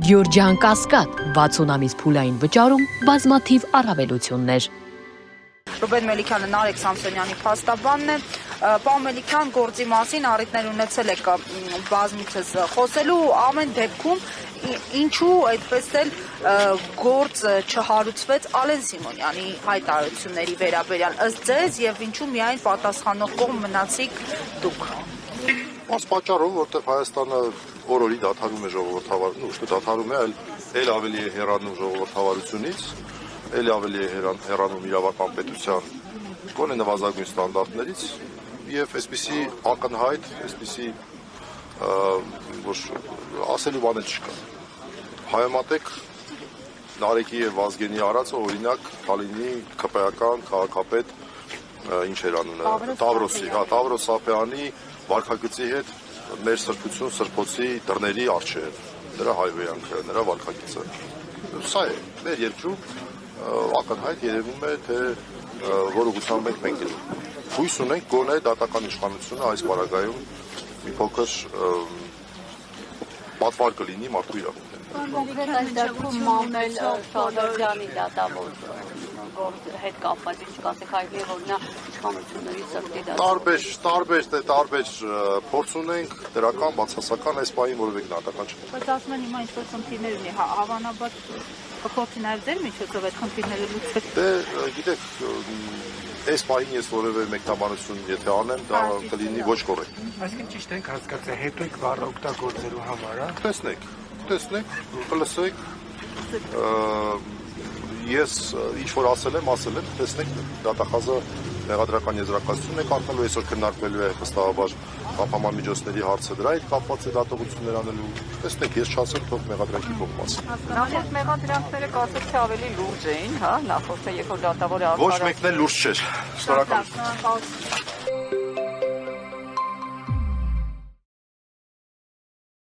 Գյորջյան Կասկադ 60 ամիս փուլային վճարում բազմաթիվ առավելություններ։ Ռուբեն Մելիքյանը Նարեկ Սամսոնյանի փաստաբանն է։ Պարոն Մելիքյան, գործի մասին առիթներ ունեցել եք բազմիցս խոսելու, ամեն դեպքում ինչու այդպես էլ գործ չհարուցվեց Ալեն Սիմոնյանի հայտարարությունների վերաբերյալ ըստ ձեզ եւ ինչու միայն պատասխանող կողմ մնացիք դուք։ Այս պատճառով, որտեղ Հայաստանը օր-օրի դադարում է ժողովրդավարություն, ոչ թե դադարում է, այլ ավելի է հեռանում ժողովրդավարությունից, էլ ավելի է հեռանում իրավական պետության գոնե նվազագույն ստանդարտներից եւ այսպիսի ակնհայտ, այսպիսի որ ասելու բան չկա։ Հայամատեք Նարեկի եւ Վազգենի արածը օրինակ Տալինի ԿՊԱ-ական քաղաքապետ ինչ էր անունը Տավրոս Սափյանի վարքագծի հետ մեր սրբություն սրբոցի դռների առջև նրա հայհոյանքը, նրա վարքագիծը։ Սա է մեր երկրում ակնհայտ երևում է, թե որ ուղղությամբ մենք գնում։ Հույս ունենք գոնե դատական իշխանությունը այս պարագայում մի փոքր պատվար կլինի մարդու իրավունքներին։ Կոնկրետ այս դեպքում Մամել Շահրաբյանի դատավոր հետ կապված ինչ կասեք, հայտնի է, որ նա իշխանությունների սրտի տարբեր փորձ ունենք, դրական, բացասական այս պահին որևէ գնահատական չկա։ Բայց ասում են հիմա ինչ-որ խնդիրներ ունի, հավանաբար կփորձի նաև ձեր միջոցով այդ խնդիրները լուծել։ Դե գիտեք, այս պահին ես որևէ մեկնաբանություն եթե անեմ, դա կլինի ոչ կոռեկտ։ Այսինքն ճիշտ ենք հասկացել, հետո եք բառը օգտագործելու համար, հա։ Տեսնեք, կլսեք, ես ինչ-որ ասել եմ, տեսնեք, դատախազը մեղադրական եզրակացություն է կազմելու, այսօր քննարկվելու է վստահաբար խափանման միջոցների հարցը, դրա հետ կապված է դատողություններ անելու, տեսնեք, ես չասեմ, թող մեղադրանքի կողմ ասի։ Նախորդ մեղադրանքները կարծես թե ավելի լուրջ էին, հա, նախորդը երբ որ դատավորը ոչ մեկն էլ լուրջ չէր, շնորհակալություն։